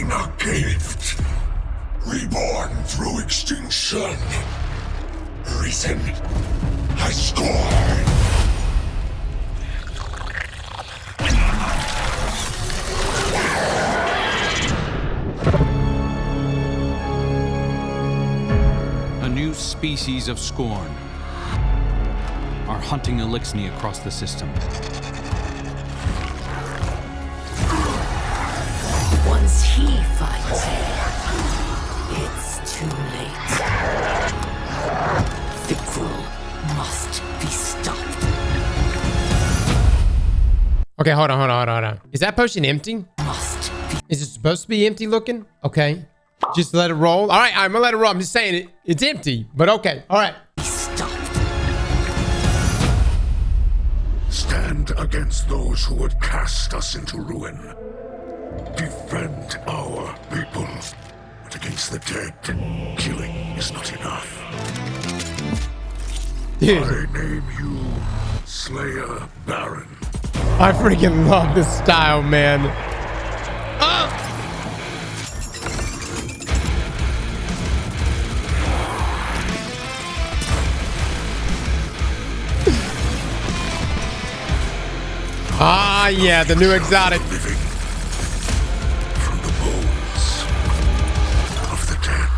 Bearing a gift, reborn through extinction. Risen, I scorn. A new species of Scorn are hunting Elixni across the system. Once he finds it, it's too late. Fikrul must be stopped. Okay, hold on. Is that potion empty? Must be. Is it supposed to be empty looking? Okay. Just let it roll. All right, I'm gonna let it roll. I'm just saying it's empty, but okay. All right. Stopped. Stand against those who would cast us into ruin. Defend our people. But against the dead, killing is not enough. Dude, I name you Slayer Baron. I freaking love this style, man. Oh! Ah, yeah, the new exotic. Living from the bones of the dead.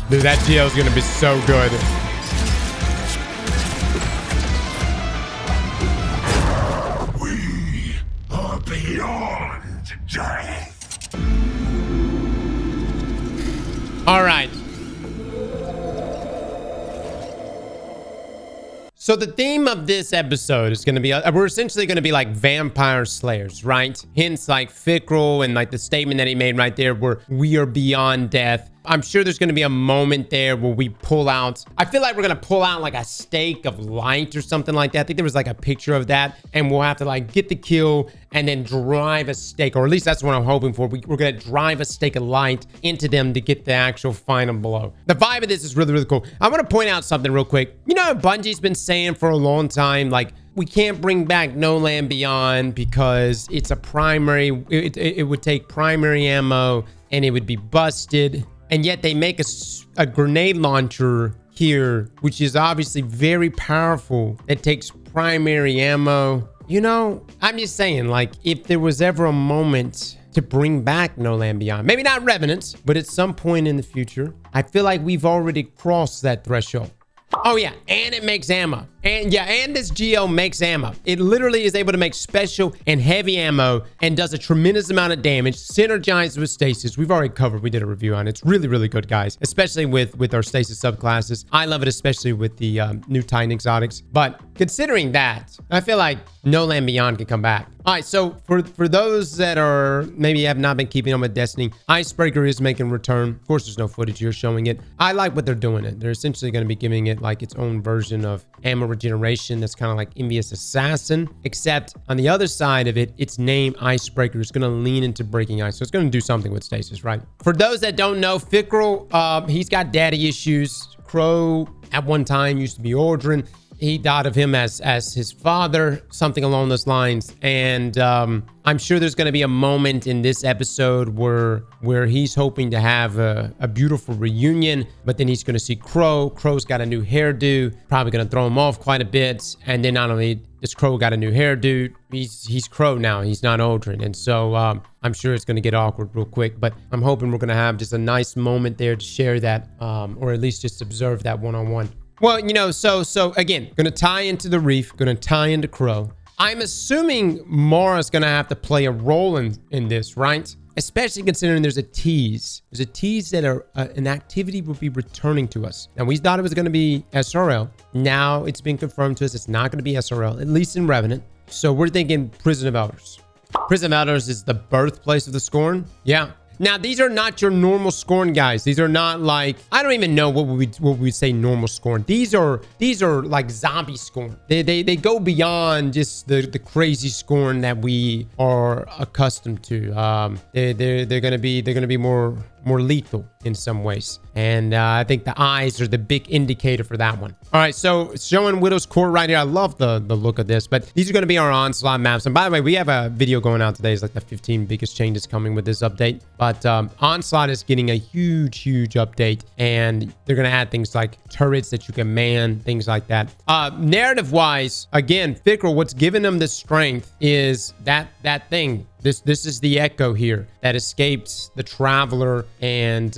Dude, that GL is gonna be so good. We are beyond death. All right. So the theme of this episode is going to be, we're essentially going to be like vampire slayers, right? Hence like Fikrul and like the statement that he made right there where we are beyond death. I'm sure there's going to be a moment there where we pull out, I feel like we're going to pull out like a stake of light or something like that. I think there was like a picture of that, and we'll have to like get the kill and then drive a stake, or at least that's what I'm hoping for. We're going to drive a stake of light into them to get the actual final blow. The vibe of this is really, really cool. I want to point out something real quick. You know, Bungie's been saying for a long time, like, we can't bring back No Land Beyond because it's a primary, it would take primary ammo and it would be busted. And yet they make a grenade launcher here, which is obviously very powerful. That takes primary ammo. You know, I'm just saying, like, if there was ever a moment to bring back No Land Beyond, maybe not Revenant, but at some point in the future, I feel like we've already crossed that threshold. Oh yeah, and it makes ammo. And yeah, and this GL makes ammo. It literally is able to make special and heavy ammo and does a tremendous amount of damage, synergizes with stasis. We've already covered, we did a review on it. It's really, really good, guys, especially with our stasis subclasses. I love it, especially with the new Titan exotics. But considering that, I feel like No Land Beyond can come back. All right, so for those that are maybe have not been keeping on with Destiny, Icebreaker is making a return. Of course, there's no footage here showing it. I like what they're doing it. They're essentially going to be giving it like its own version of ammo regeneration that's kind of like Envious Assassin, except on the other side of it, its name Icebreaker is going to lean into breaking ice. So it's going to do something with stasis, right? For those that don't know, Fikrul, he's got daddy issues. Crow at one time used to be Aldrin. He thought of him as his father, something along those lines. And I'm sure there's going to be a moment in this episode where he's hoping to have a beautiful reunion, but then he's going to see Crow. Crow's got a new hairdo, probably going to throw him off quite a bit. And then not only does Crow got a new hairdo, he's Crow now. He's not Aldrin. And so I'm sure it's going to get awkward real quick, but I'm hoping we're going to have just a nice moment there to share that, or at least just observe that one-on-one. Well, you know, so again, going to tie into the Reef, going to tie into Crow. I'm assuming Mara's going to have to play a role in this, right? Especially considering there's a tease. There's a tease that an activity will be returning to us. Now, we thought it was going to be SRL. Now it's been confirmed to us it's not going to be SRL, at least in Revenant. So we're thinking Prison of Elders. Prison of Elders is the birthplace of the Scorn. Yeah. Now, these are not your normal Scorn guys. These are not like, I don't even know what we say normal Scorn. These are like zombie Scorn. They go beyond just the crazy Scorn that we are accustomed to. They're gonna be more more lethal in some ways. And I think the eyes are the big indicator for that one. All right, so it's showing Widow's Court right here. I love the look of this, but these are going to be our Onslaught maps. And by the way, we have a video going out today. It's like the 15 biggest changes coming with this update. But Onslaught is getting a huge update, and they're going to add things like turrets that you can man, things like that. Narrative-wise, again, Fikrul, what's giving them the strength is that thing. This is the Echo here that escaped the Traveler, and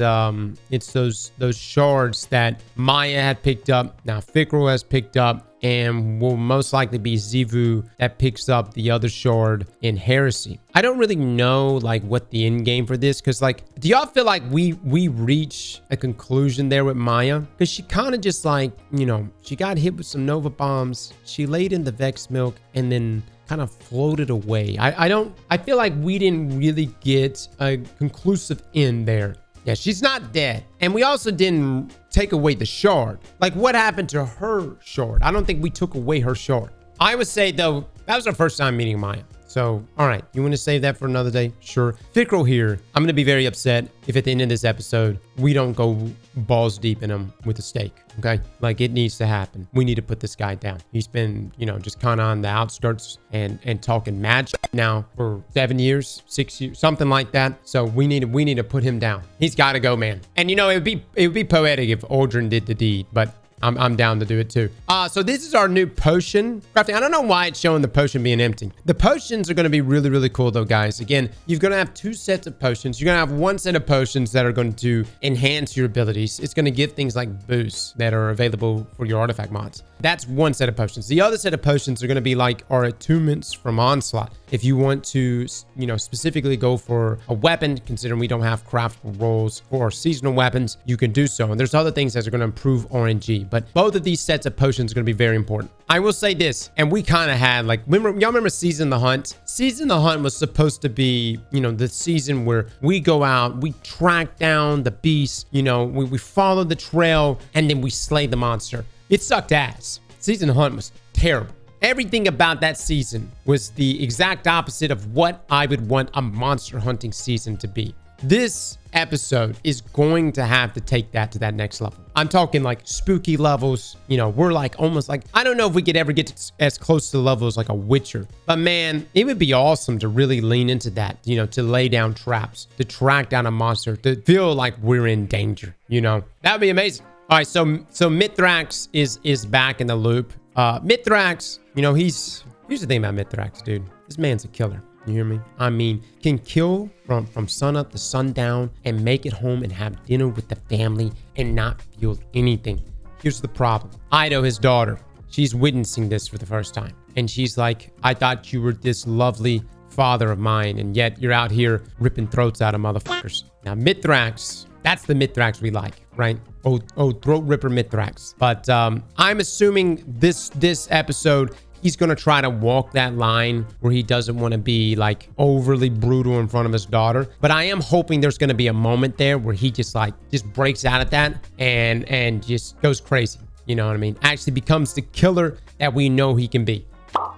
it's those shards that Maya had picked up. Now Fikrul has picked up, and will most likely be Zivu that picks up the other shard in Heresy. I don't really know like what the end game for this, because like, do y'all feel like we reach a conclusion there with Maya? Because she kind of just like, you know, she got hit with some Nova bombs, she laid in the Vex milk, and then kind of floated away. I feel like we didn't really get a conclusive end there. Yeah, she's not dead. And we also didn't take away the shard. Like, what happened to her shard? I don't think we took away her shard. I would say, though, that was our first time meeting Maya. So, all right, you want to save that for another day? Sure. Fikrul here, I'm going to be very upset if at the end of this episode, we don't go balls deep in him with a stake, okay? Like, it needs to happen. We need to put this guy down. He's been, you know, just kind of on the outskirts and talking mad shit now for 7 years, 6 years, something like that. So we need to put him down. He's got to go, man. And, you know, it would be poetic if Aldrin did the deed, but I'm down to do it too. So this is our new potion crafting. I don't know why it's showing the potion being empty. The potions are going to be really cool though, guys. Again, you're going to have 2 sets of potions. You're going to have 1 set of potions that are going to enhance your abilities. It's going to give things like boosts that are available for your artifact mods. That's 1 set of potions. The other set of potions are going to be like our attunements from Onslaught. If you want to, you know, specifically go for a weapon, considering we don't have craftable rolls for our seasonal weapons, you can do so. And there's other things that are going to improve RNG. But both of these sets of potions are going to be very important. I will say this, and we kind of had like, y'all remember Season the Hunt? Season the Hunt was supposed to be, you know, the season where we go out, we track down the beast, you know, we follow the trail, and then we slay the monster. It sucked ass. Season the Hunt was terrible. Everything about that season was the exact opposite of what I would want a monster hunting season to be. This episode is going to have to take that to that next level. I'm talking like spooky levels. You know, we're like almost like, I don't know if we could ever get as close to the level as like a Witcher. But man, it would be awesome to really lean into that, you know, to lay down traps, to track down a monster, to feel like we're in danger, you know? That would be amazing. All right, so Mithrax is back in the loop. Mithrax, you know, here's the thing about Mithrax, dude. This man's a killer. You hear me? I mean, can kill from sunup to sundown and make it home and have dinner with the family and not feel anything. Here's the problem. Ido, his daughter, she's witnessing this for the first time. And she's like, I thought you were this lovely father of mine, and yet you're out here ripping throats out of motherfuckers. Now, Mithrax, that's the Mithrax we like, right? Oh, throat ripper Mithrax. But I'm assuming this episode, he's going to try to walk that line where he doesn't want to be like overly brutal in front of his daughter. But I am hoping there's going to be a moment there where he just breaks out at that and just goes crazy. You know what I mean? Actually becomes the killer that we know he can be.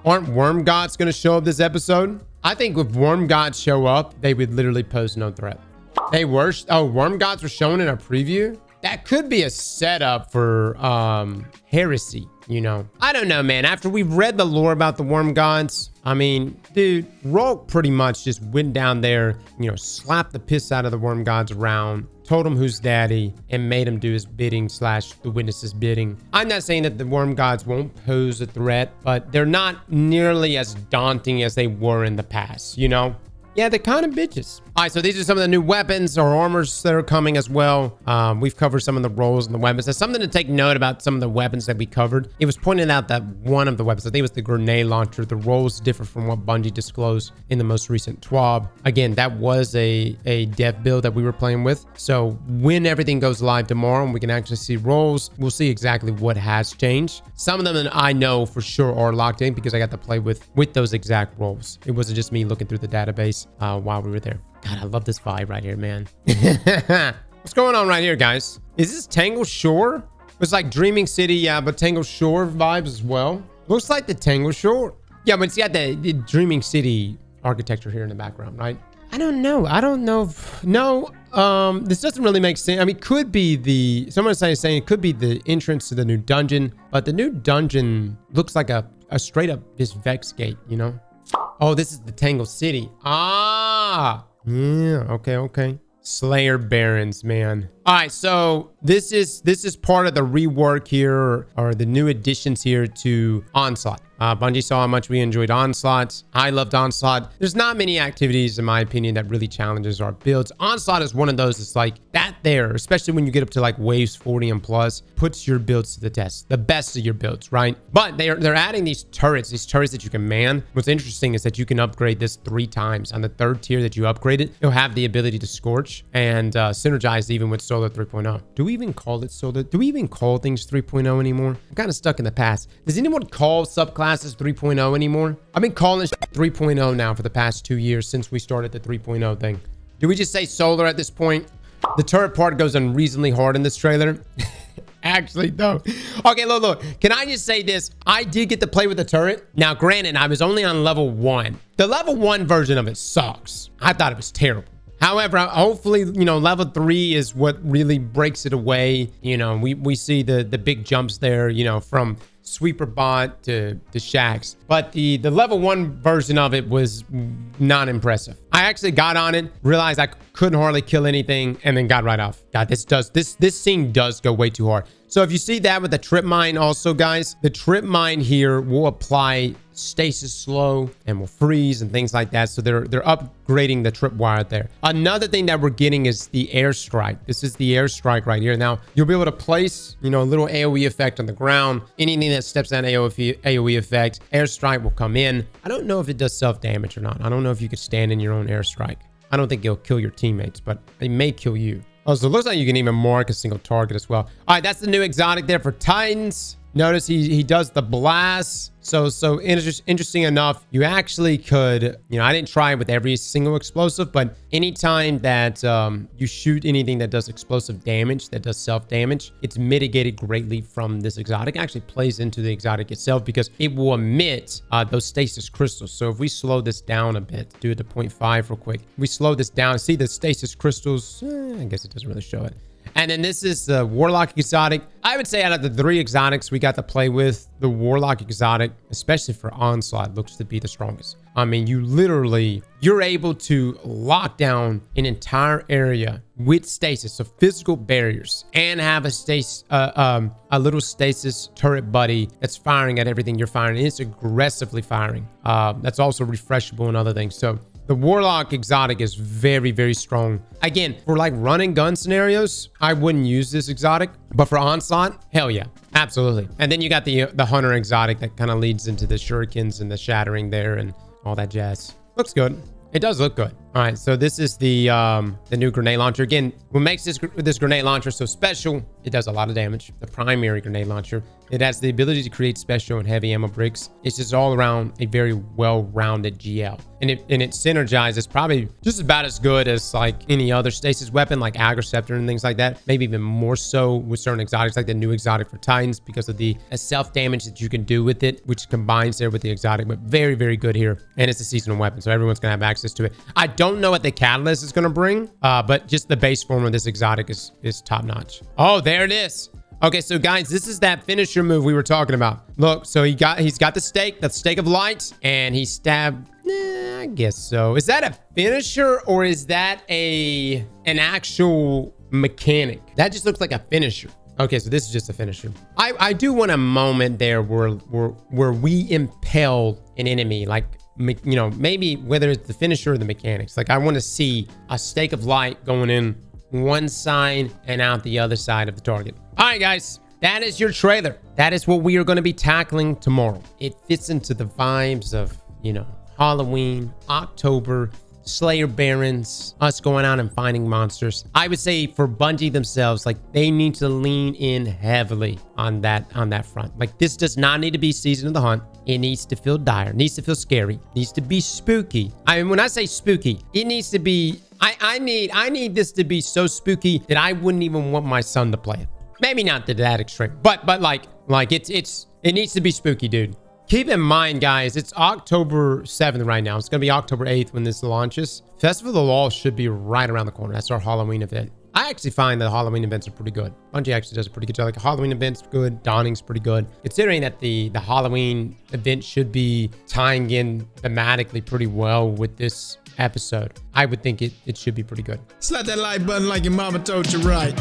Aren't worm gods going to show up this episode? I think if worm gods show up, they would literally pose no threat. They were, worm gods were shown in a preview. That could be a setup for Heresy, you know. I don't know, man. After we've read the lore about the worm gods, I mean, dude, Rolk pretty much just went down there, you know, slapped the piss out of the worm gods around, told him who's daddy, and made him do his bidding / the witness's bidding. I'm not saying that the worm gods won't pose a threat, but they're not nearly as daunting as they were in the past, you know? Yeah, they're kind of bitches. All right, so these are some of the new weapons or armors that are coming as well. We've covered some of the roles and the weapons. There's something to take note about some of the weapons that we covered. It was pointed out that one of the weapons, I think it was the grenade launcher, the roles differ from what Bungie disclosed in the most recent TWAB. Again, that was a dev build that we were playing with. So when everything goes live tomorrow and we can actually see roles, we'll see exactly what has changed. Some of them I know for sure are locked in because I got to play with those exact roles. It wasn't just me looking through the database while we were there. God, I love this vibe right here, man. What's going on right here, guys? Is this Tangle Shore? It's like Dreaming City, yeah, but Tangle Shore vibes as well. Looks like the Tangle Shore. Yeah, but it's got the Dreaming City architecture here in the background, right? I don't know. No, This doesn't really make sense. I mean, could be the... Someone's saying it could be the entrance to the new dungeon. But the new dungeon looks like a straight up this Vex gate, you know? Oh, this is the Tangle City. Ah! Yeah, okay. Slayer Barons, man. All right, so this is part of the rework here, or the new additions here to Onslaught. Bungie saw how much we enjoyed Onslaught. I loved Onslaught. There's not many activities, in my opinion, that really challenges our builds. Onslaught is one of those. It's like that there, especially when you get up to like waves 40 and plus, puts your builds to the test. The best of your builds, right? But they're adding these turrets that you can man. What's interesting is that you can upgrade this 3 times. On the 3rd tier that you upgrade it, you'll have the ability to scorch and synergize even with Solar 3.0. Do we even call it Solar? Do we even call things 3.0 anymore? I'm kind of stuck in the past. Does anyone call subclasses 3.0 anymore? I've been calling it 3.0 now for the past 2 years since we started the 3.0 thing. Do we just say Solar at this point? The turret part goes unreasonably hard in this trailer. Actually, though. Okay, look. Can I just say this? I did get to play with the turret. Now, granted, I was only on level 1. The level 1 version of it sucks. I thought it was terrible. However, hopefully, you know, level 3 is what really breaks it away. You know, we see the big jumps there, you know, from Sweeper Bot to Shax. But the level 1 version of it was not impressive. I actually got on it, realized I couldn't hardly kill anything, and then got right off. God, this scene does go way too hard. So if you see that with the trip mine also, guys, the trip mine here will apply stasis slow and will freeze and things like that. So they're upgrading the trip wire there. Another thing that we're getting is the airstrike. This is the airstrike right here. Now you'll be able to place, you know, a little AoE effect on the ground. Anything that steps down AoE effect, airstrike will come in. I don't know if it does self damage or not. I don't know if you could stand in your own airstrike. I don't think it'll kill your teammates, but it may kill you. Oh, so it looks like you can even mark a single target as well. All right, that's the new exotic there for Titans. Notice he does the blast. So interesting enough, you actually could, you know, I didn't try it with every single explosive, but anytime that you shoot anything that does explosive damage, that does self-damage, it's mitigated greatly from this exotic. It actually plays into the exotic itself because it will emit those stasis crystals. So if we slow this down a bit, do it to 0.5 real quick. We slow this down, see the stasis crystals. I guess it doesn't really show it. And then this is the Warlock exotic. I would say out of the 3 exotics we got to play with, the Warlock exotic, especially for Onslaught, looks to be the strongest. I mean, you're able to lock down an entire area with stasis, so physical barriers, and have a little stasis turret buddy that's firing at everything you're firing. And it's aggressively firing. That's also refreshable and other things. So the Warlock exotic is very, very strong. Again, for like run and gun scenarios, I wouldn't use this exotic. But for Onslaught, hell yeah, absolutely. And then you got the Hunter exotic that kind of leads into the shurikens and the shattering there and all that jazz. Looks good. It does look good. All right, so this is the new grenade launcher. Again, what makes this grenade launcher so special, it does a lot of damage. The primary grenade launcher, it has the ability to create special and heavy ammo bricks. It's just all around a very well-rounded GL. And it synergizes probably just about as good as like any other stasis weapon, like Aggroceptor and things like that. Maybe even more so with certain exotics, like the new exotic for Titans, because of the self-damage that you can do with it, which combines there with the exotic. But very, very good here. And it's a seasonal weapon, so everyone's gonna have access to it. I don't know what the catalyst is gonna bring, but just the base form of this exotic is top notch. Oh, there it is. Okay, so guys, this is that finisher move we were talking about. Look, so he's got the stake, that's stake of light, and he stabbed. I guess so. Is that a finisher or is that an actual mechanic? That just looks like a finisher. Okay, so this is just a finisher. I do want a moment there where we impel an enemy, like, you know, maybe whether it's the finisher or the mechanics. Like, I want to see a stake of light going in one side and out the other side of the target. All right, guys, that is your trailer. That is what we are going to be tackling tomorrow. It fits into the vibes of, you know, Halloween, October, Slayer Barons, us going out and finding monsters. I would say for Bungie themselves, like, they need to lean in heavily on that front. Like, this does not need to be Season of the Hunt. It needs to feel dire, needs to feel scary, needs to be spooky. I mean, when I say spooky, it needs to be, I need this to be so spooky that I wouldn't even want my son to play it. Maybe not to that extreme, but like it needs to be spooky, dude. Keep in mind, guys, it's October 7th right now. It's going to be October 8th when this launches. Festival of the Law should be right around the corner. That's our Halloween event. I actually find that the Halloween events are pretty good. Bungie actually does a pretty good job. Like, a Halloween event's good. Dawning's pretty good. Considering that the Halloween event should be tying in thematically pretty well with this episode, I would think it should be pretty good. Slap that like button like your mama told you right.